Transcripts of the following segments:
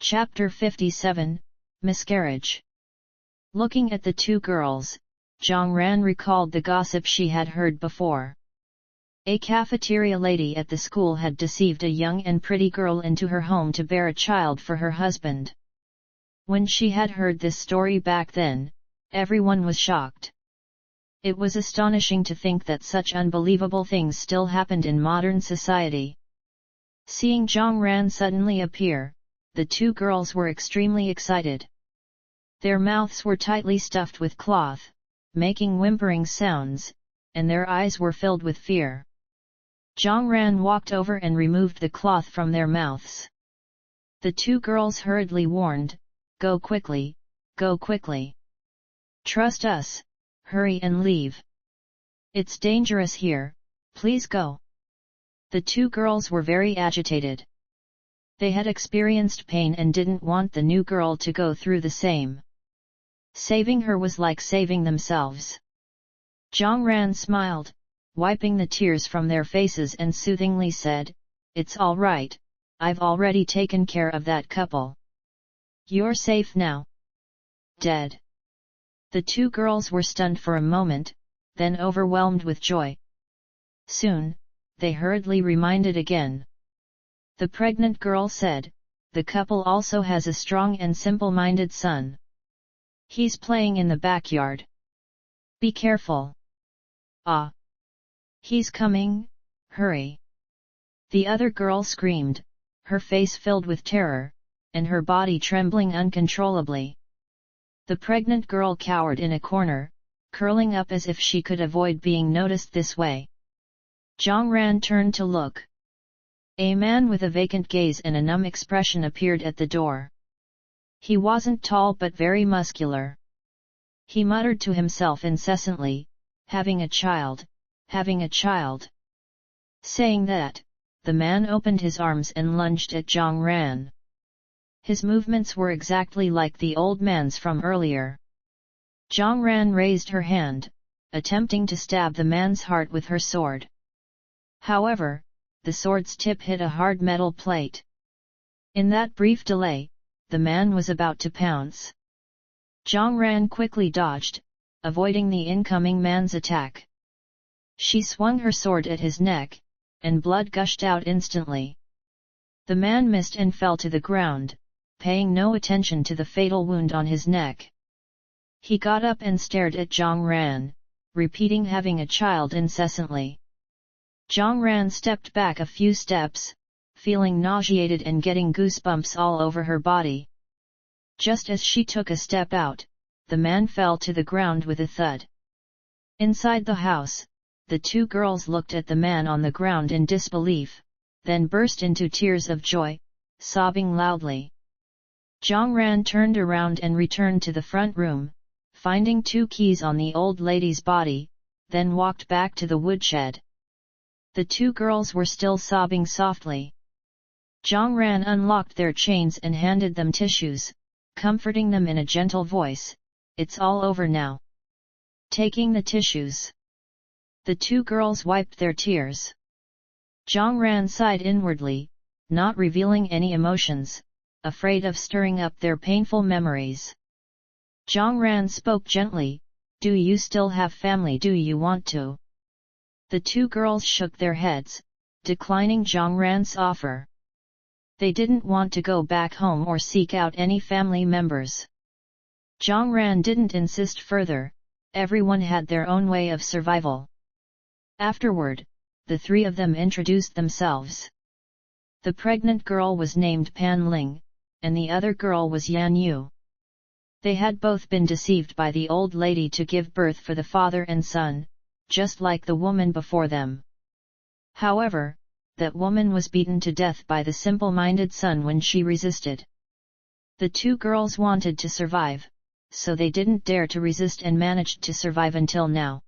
Chapter 57, Miscarriage. Looking at the two girls, Jiang Ran recalled the gossip she had heard before. A cafeteria lady at the school had deceived a young and pretty girl into her home to bear a child for her husband. When she had heard this story back then, everyone was shocked. It was astonishing to think that such unbelievable things still happened in modern society. Seeing Jiang Ran suddenly appear, the two girls were extremely excited. Their mouths were tightly stuffed with cloth, making whimpering sounds, and their eyes were filled with fear. Jiang Ran walked over and removed the cloth from their mouths. The two girls hurriedly warned, "Go quickly, go quickly. Trust us, hurry and leave. It's dangerous here, please go." The two girls were very agitated. They had experienced pain and didn't want the new girl to go through the same. Saving her was like saving themselves. Jiang Ran smiled, wiping the tears from their faces, and soothingly said, "It's all right, I've already taken care of that couple. You're safe now." Dead. The two girls were stunned for a moment, then overwhelmed with joy. Soon, they hurriedly reminded again. The pregnant girl said, "The couple also has a strong and simple-minded son. He's playing in the backyard. Be careful. Ah! He's coming, hurry." The other girl screamed, her face filled with terror, and her body trembling uncontrollably. The pregnant girl cowered in a corner, curling up as if she could avoid being noticed this way. Jiang Ran turned to look. A man with a vacant gaze and a numb expression appeared at the door. He wasn't tall but very muscular. He muttered to himself incessantly, "Having a child, having a child." Saying that, the man opened his arms and lunged at Jiang Ran. His movements were exactly like the old man's from earlier. Jiang Ran raised her hand, attempting to stab the man's heart with her sword. However, the sword's tip hit a hard metal plate. In that brief delay, the man was about to pounce. Jiang Ran quickly dodged, avoiding the incoming man's attack. She swung her sword at his neck, and blood gushed out instantly. The man missed and fell to the ground, paying no attention to the fatal wound on his neck. He got up and stared at Jiang Ran, repeating "having a child" incessantly. Jiang Ran stepped back a few steps, feeling nauseated and getting goosebumps all over her body. Just as she took a step out, the man fell to the ground with a thud. Inside the house, the two girls looked at the man on the ground in disbelief, then burst into tears of joy, sobbing loudly. Jiang Ran turned around and returned to the front room, finding two keys on the old lady's body, then walked back to the woodshed. The two girls were still sobbing softly. Jiang Ran unlocked their chains and handed them tissues, comforting them in a gentle voice, "It's all over now." Taking the tissues, the two girls wiped their tears. Jiang Ran sighed inwardly, not revealing any emotions, afraid of stirring up their painful memories. Jiang Ran spoke gently, "Do you still have family? Do you want to?" The two girls shook their heads, declining Jiang Ran's offer. They didn't want to go back home or seek out any family members. Jiang Ran didn't insist further, everyone had their own way of survival. Afterward, the three of them introduced themselves. The pregnant girl was named Pan Ling, and the other girl was Yan Yu. They had both been deceived by the old lady to give birth for the father and son, just like the woman before them. However, that woman was beaten to death by the simple-minded son when she resisted. The two girls wanted to survive, so they didn't dare to resist and managed to survive until now.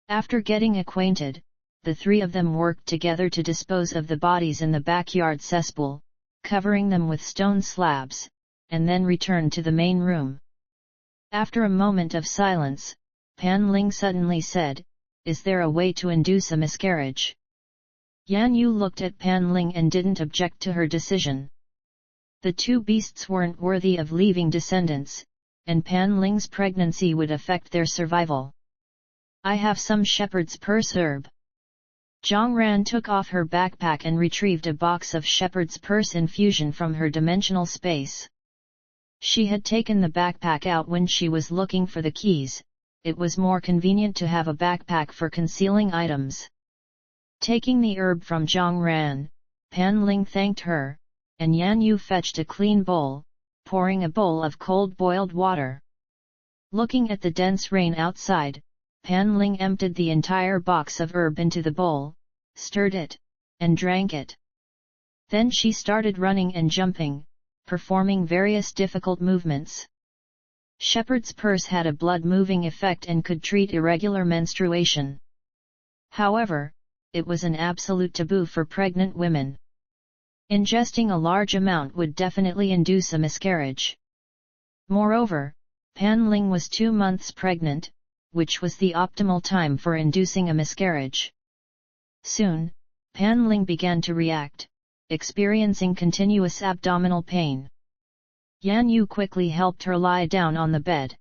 After getting acquainted, the three of them worked together to dispose of the bodies in the backyard cesspool, covering them with stone slabs, and then returned to the main room. After a moment of silence, Pan Ling suddenly said, "Is there a way to induce a miscarriage?" Yan Yu looked at Pan Ling and didn't object to her decision. The two beasts weren't worthy of leaving descendants, and Pan Ling's pregnancy would affect their survival. I have some shepherd's purse herb. Jiang Ran took off her backpack and retrieved a box of shepherd's purse infusion from her dimensional space. She had taken the backpack out when she was looking for the keys. It was more convenient to have a backpack for concealing items. Taking the herb from Jiang Ran, Pan Ling thanked her, and Yan Yu fetched a clean bowl, pouring a bowl of cold boiled water. Looking at the dense rain outside, Pan Ling emptied the entire box of herb into the bowl, stirred it, and drank it. Then she started running and jumping, performing various difficult movements. Shepherd's purse had a blood-moving effect and could treat irregular menstruation. However, it was an absolute taboo for pregnant women. Ingesting a large amount would definitely induce a miscarriage. Moreover, Pan Ling was 2 months pregnant, which was the optimal time for inducing a miscarriage. Soon, Pan Ling began to react, experiencing continuous abdominal pain. Yan Yu quickly helped her lie down on the bed.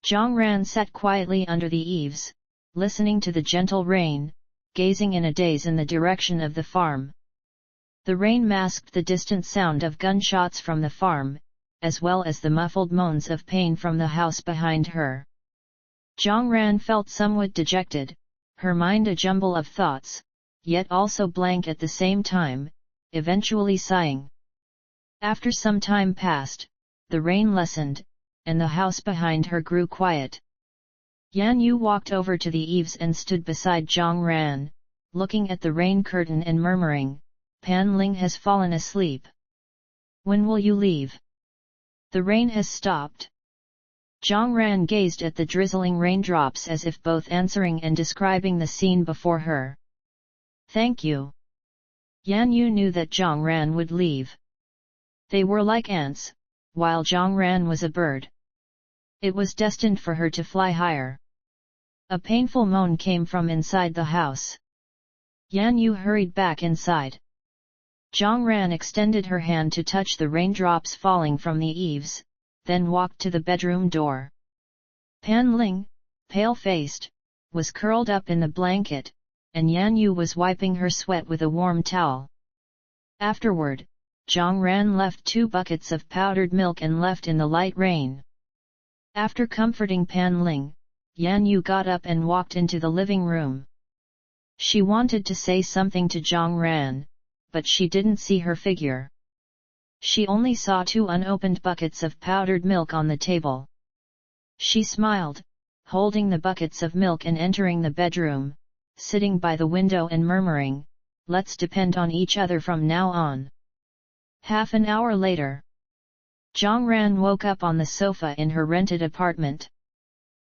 Jiang Ran sat quietly under the eaves, listening to the gentle rain, gazing in a daze in the direction of the farm. The rain masked the distant sound of gunshots from the farm, as well as the muffled moans of pain from the house behind her. Jiang Ran felt somewhat dejected, her mind a jumble of thoughts, yet also blank at the same time, eventually sighing. After some time passed, the rain lessened, and the house behind her grew quiet. Yan Yu walked over to the eaves and stood beside Jiang Ran, looking at the rain curtain and murmuring, "Pan Ling has fallen asleep. When will you leave? The rain has stopped." Jiang Ran gazed at the drizzling raindrops as if both answering and describing the scene before her. "Thank you." Yan Yu knew that Jiang Ran would leave. They were like ants, while Jiang Ran was a bird. It was destined for her to fly higher. A painful moan came from inside the house. Yan Yu hurried back inside. Jiang Ran extended her hand to touch the raindrops falling from the eaves, then walked to the bedroom door. Pan Ling, pale-faced, was curled up in the blanket, and Yan Yu was wiping her sweat with a warm towel. Afterward, Jiang Ran left 2 buckets of powdered milk and left in the light rain. After comforting Pan Ling, Yan Yu got up and walked into the living room. She wanted to say something to Jiang Ran, but she didn't see her figure. She only saw 2 unopened buckets of powdered milk on the table. She smiled, holding the buckets of milk and entering the bedroom, sitting by the window and murmuring, "Let's depend on each other from now on." Half an hour later, Jiang Ran woke up on the sofa in her rented apartment.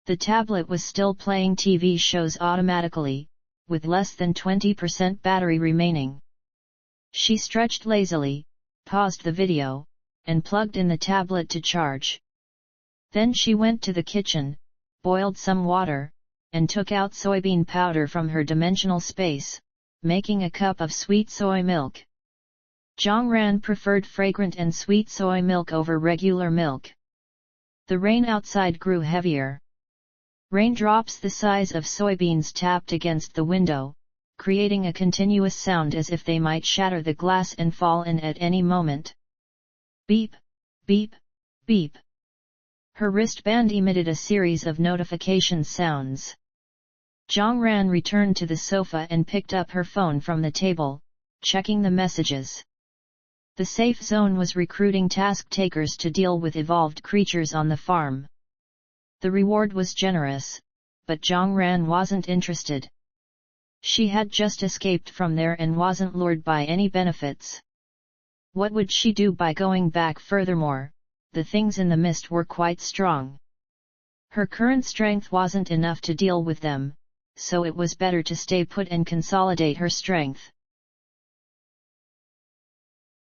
The tablet was still playing TV shows automatically, with less than 20% battery remaining. She stretched lazily, paused the video, and plugged in the tablet to charge. Then she went to the kitchen, boiled some water, and took out soybean powder from her dimensional space, making a cup of sweet soy milk. Jiang Ran preferred fragrant and sweet soy milk over regular milk. The rain outside grew heavier. Raindrops the size of soybeans tapped against the window, creating a continuous sound as if they might shatter the glass and fall in at any moment. Beep, beep, beep. Her wristband emitted a series of notification sounds. Jiang Ran returned to the sofa and picked up her phone from the table, checking the messages. The safe zone was recruiting task takers to deal with evolved creatures on the farm. The reward was generous, but Jiang Ran wasn't interested. She had just escaped from there and wasn't lured by any benefits. What would she do by going back? Furthermore, the things in the mist were quite strong. Her current strength wasn't enough to deal with them, so it was better to stay put and consolidate her strength.